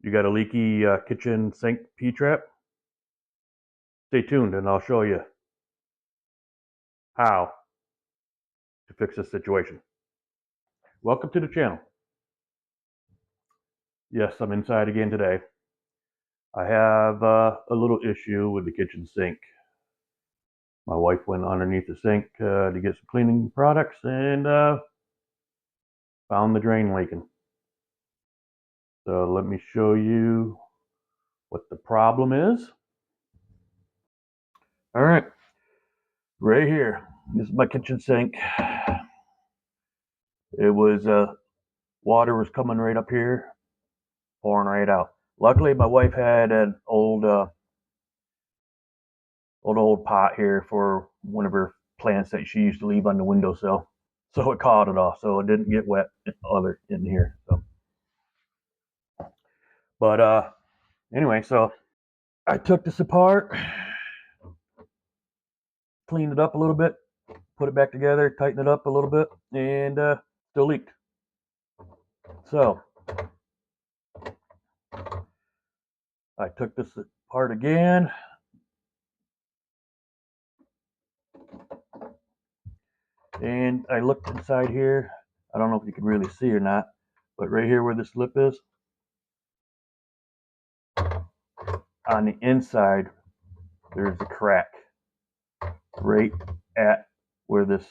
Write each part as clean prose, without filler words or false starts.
You got a leaky kitchen sink P-trap? Stay tuned and I'll show you how to fix this situation. Welcome to the channel. Yes, I'm inside again today. I have a little issue with the kitchen sink. My wife went underneath the sink to get some cleaning products and found the drain leaking. So let me show you what the problem is. All right, right here. This is my kitchen sink. It was water was coming right up here, pouring right out. Luckily, my wife had an old pot here for one of her plants that she used to leave on the windowsill, so it caught it off, so it didn't get wet in here. So, but anyway, so I took this apart, cleaned it up a little bit, put it back together, tightened it up a little bit, and still leaked. So I took this apart again. And I looked inside here. I don't know if you can really see or not, but right here where this lip is, on the inside, there's a crack right at where this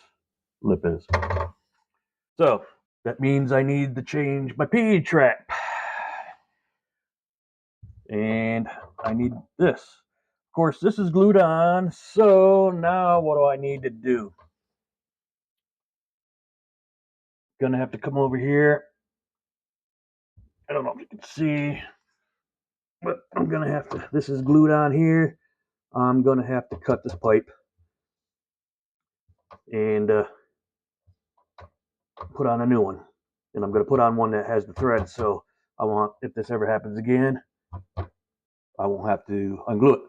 lip is. So that means I need to change my P-trap. And I need this. Of course, this is glued on, so now what do I need to do? Gonna have to come over here. I don't know if you can see, but I'm gonna have to, this is glued on here. I'm gonna have to cut this pipe and put on a new one. And I'm gonna put on one that has the thread, so I want, if this ever happens again, I won't have to unglue it.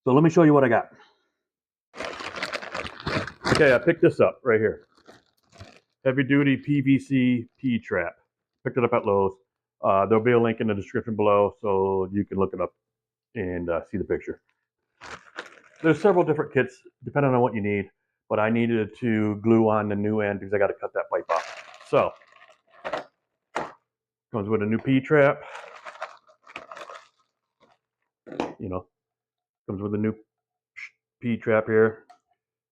So let me show you what I got. Okay, I picked this up right here. Heavy duty PVC P-trap. Picked it up at Lowe's. There'll be a link in the description below so you can look it up and see the picture. There's several different kits depending on what you need, but I needed to glue on the new end because I got to cut that pipe off. So, comes with a new P-trap. You know, comes with a new P-trap here,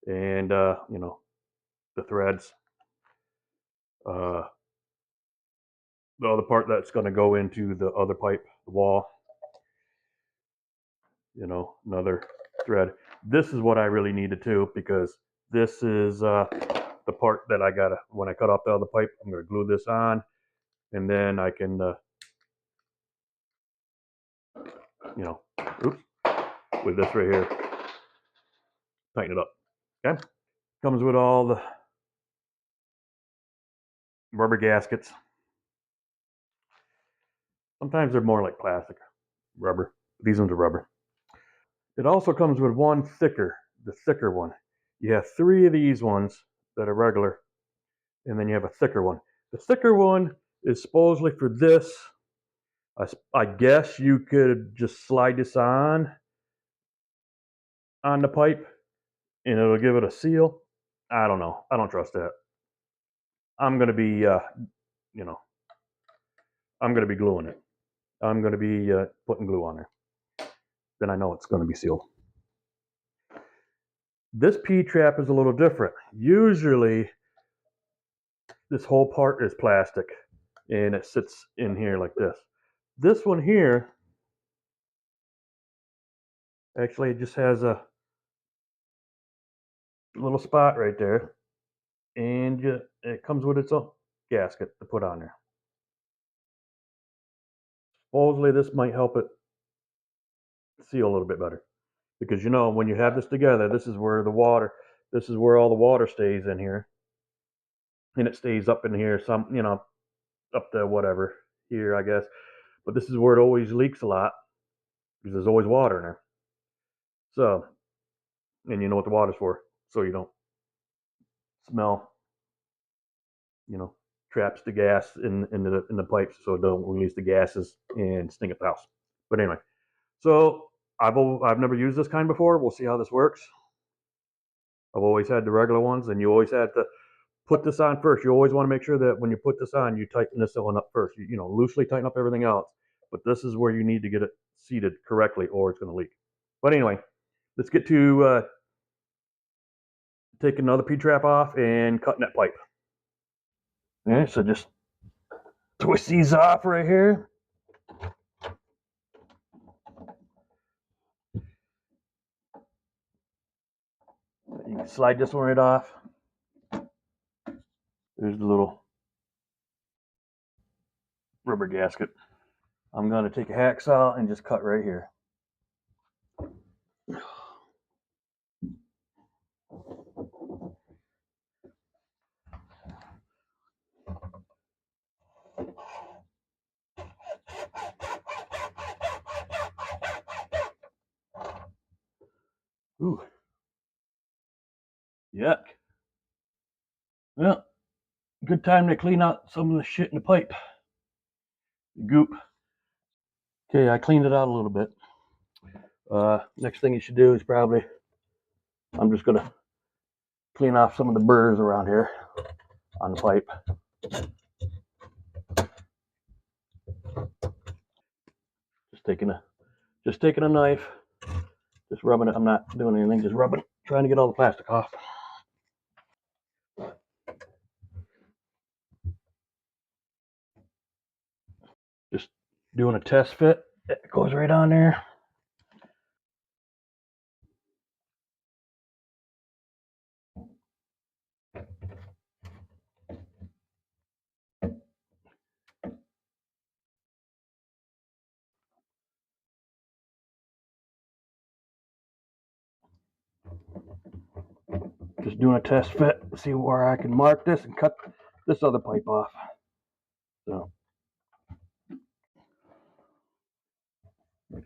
and you know, the threads. The other part that's going to go into the other pipe, the wall. You know, another thread. This is what I really needed too, because this is the part that I gotta, when I cut off the other pipe, I'm gonna glue this on, and then I can, you know, oops, with this right here, tighten it up. Okay, comes with all the rubber gaskets. Sometimes they're more like plastic, rubber. These ones are rubber. It also comes with one thicker, the thicker one. You have 3 of these ones that are regular, and then you have a thicker one. The thicker one is supposedly for this. I guess you could just slide this on the pipe and it'll give it a seal. I don't know. I don't trust that. I'm going to be, you know, I'm going to be gluing it. I'm going to be putting glue on there. Then I know it's going to be sealed. This P-trap is a little different. Usually, this whole part is plastic and it sits in here like this. This one here, actually, it just has a little spot right there, and it comes with its own gasket to put on there. Supposedly, this might help it seal a little bit better, because you know, when you have this together, this is where this is where all the water stays in here, and it stays up in here, some, you know, up to whatever here, I guess. But this is where it always leaks a lot because there's always water in there. So, and you know what the water's for, so you don't smell, you know, traps the gas in the pipes so it don't release the gases and stink up the house. But anyway, so I've never used this kind before. We'll see how this works. I've always had the regular ones, and you always had to put this on first. You always want to make sure that when you put this on, you tighten this one up first. You know, loosely tighten up everything else, but this is where you need to get it seated correctly, or it's going to leak. But anyway, let's get to taking another P-trap off and cutting that pipe. All right, so just twist these off right here. You can slide this one right off. There's the little rubber gasket. I'm going to take a hacksaw and just cut right here. Ooh. Yuck. Well, good time to clean out some of the shit in the pipe. The goop. Okay, I cleaned it out a little bit. Next thing you should do is probably, I'm just going to clean off some of the burrs around here on the pipe. Just taking a knife, just rubbing it. I'm not doing anything, just rubbing it, trying to get all the plastic off. Just doing a test fit. It goes right on there. Just doing a test fit, see where I can mark this and cut this other pipe off. So,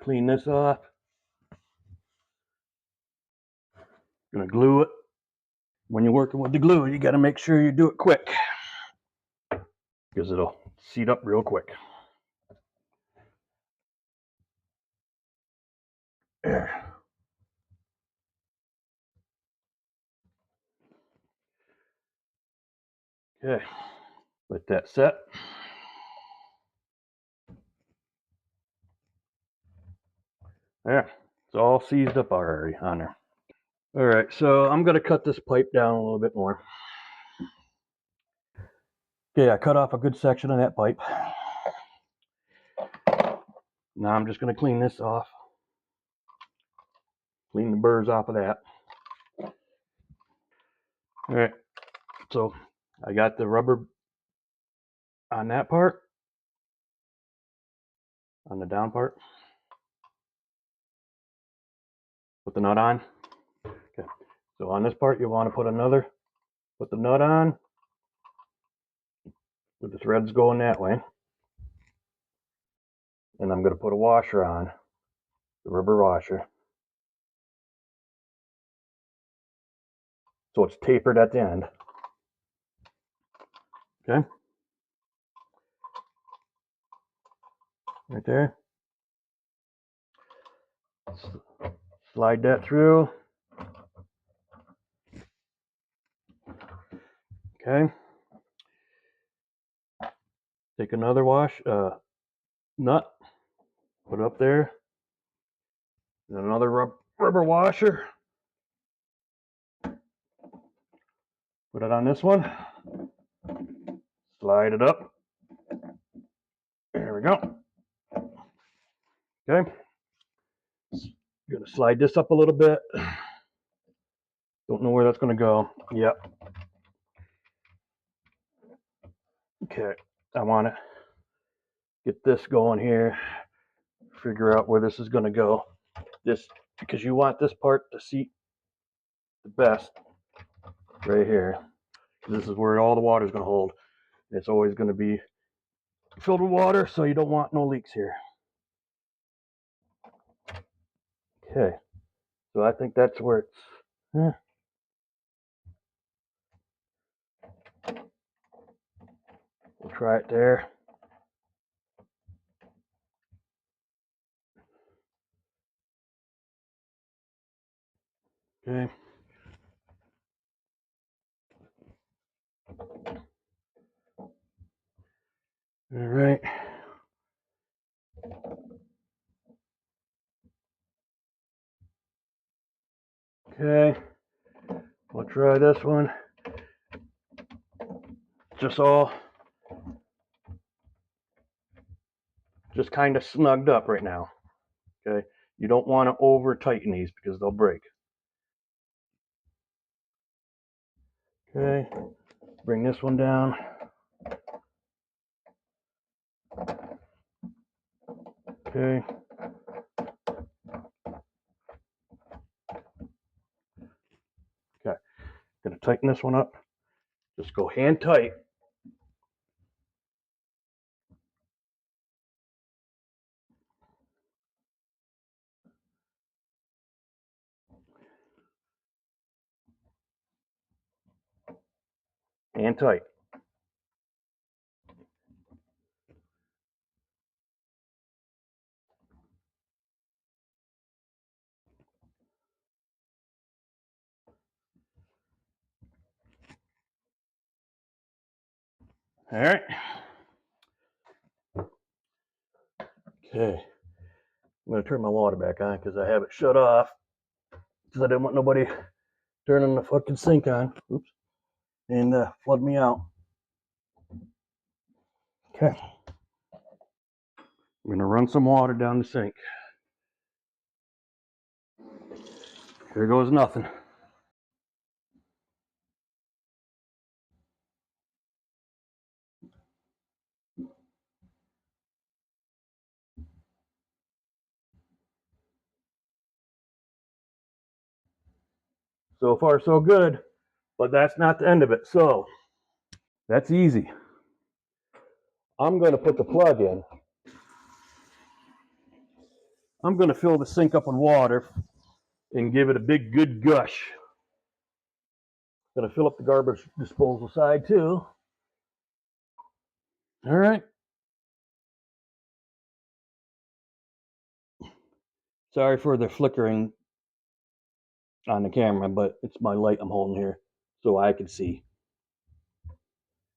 clean this off. Gonna glue it. When you're working with the glue, you got to make sure you do it quick because it'll seat up real quick. There. Okay, let that set. There, it's all seized up already on there. All right, so I'm gonna cut this pipe down a little bit more. Okay, I cut off a good section of that pipe. Now I'm just gonna clean this off. Clean the burrs off of that. All right, so I got the rubber on that part, on the down part. Put the nut on. Okay, so on this part you want to put the nut on, with the threads going that way. And I'm going to put a washer on, the rubber washer. So it's tapered at the end. Okay. Right there. Slide that through. Okay. Take another nut, put it up there. And another rubber washer. Put it on this one. Slide it up. There we go. Okay. Gonna slide this up a little bit. Don't know where that's gonna go. Yep. Okay. I want to get this going here. Figure out where this is gonna go. This, because you want this part to seat the best right here. This is where all the water is going to hold. It's always going to be filled with water, so you don't want no leaks here. Okay, so I think that's where it's. Try it there. Okay. All right. Okay. We'll try this one. Just kind of snugged up right now. Okay. You don't want to over tighten these because they'll break. Okay. Bring this one down. Okay. Okay. Gonna tighten this one up. Just go hand tight. Hand tight. All right. Okay. I'm gonna turn my water back on because I have it shut off because I didn't want nobody turning the fucking sink on. Oops. And flood me out. Okay. I'm gonna run some water down the sink. Here goes nothing. So far, so good, but that's not the end of it. So that's easy. I'm gonna put the plug in. I'm gonna fill the sink up with water and give it a big good gush. Gonna fill up the garbage disposal side too. All right. Sorry for the flickering on the camera, but it's my light I'm holding here so I can see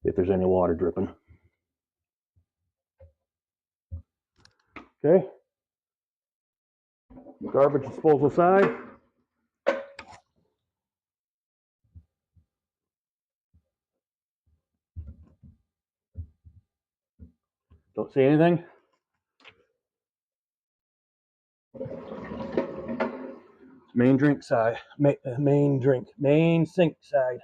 if there's any water dripping. Okay. Garbage disposal side. Don't see anything. Main drink side. Main sink side.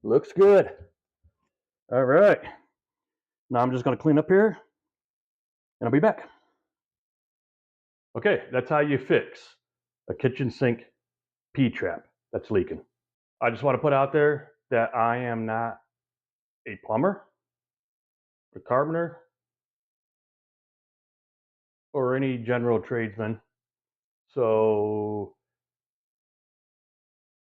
Looks good. All right. Now I'm just going to clean up here and I'll be back. Okay, that's how you fix a kitchen sink P-trap that's leaking. I just want to put out there that I am not a plumber, a carpenter, or any general tradesman. So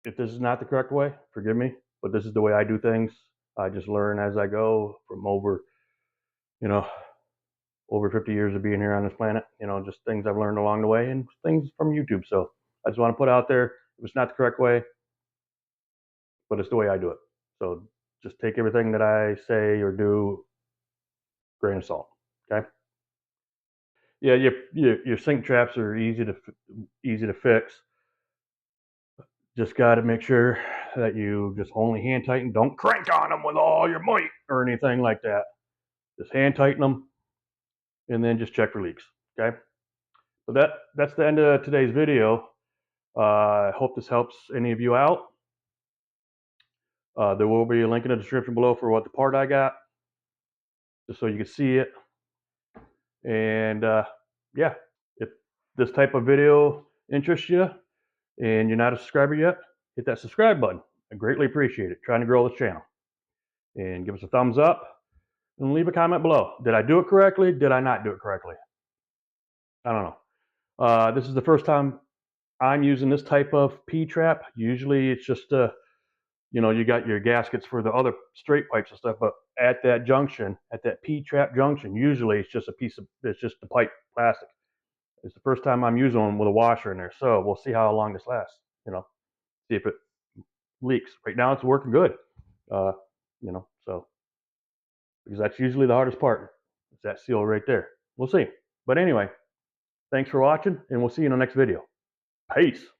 if this is not the correct way, forgive me, but this is the way I do things. I just learn as I go from over 50 years of being here on this planet, just things I've learned along the way and things from YouTube. So I just want to put out there, it was not the correct way, but it's the way I do it. So just take everything that I say or do, grain of salt. Okay. Yeah, your sink traps are easy to fix. Just got to make sure that you just only hand tighten. Don't crank on them with all your might or anything like that. Just hand tighten them, and then just check for leaks. Okay. So that's the end of today's video. I hope this helps any of you out. There will be a link in the description below for what the part I got, just so you can see it. And yeah, if this type of video interests you and you're not a subscriber yet, hit that subscribe button. I greatly appreciate it. Trying to grow this channel. And give us a thumbs up and leave a comment below. Did I do it correctly? Did I not do it correctly? I don't know. This is the first time I'm using this type of P-trap. Usually it's just you know, you got your gaskets for the other straight pipes and stuff, but at that junction, at that P-trap junction, usually it's just it's just the pipe plastic. It's the first time I'm using one with a washer in there, so we'll see how long this lasts. You know, see if it leaks. Right now, it's working good. Uh, you know, so because that's usually the hardest part. It's that seal right there. We'll see. But anyway, thanks for watching, and we'll see you in the next video. Peace.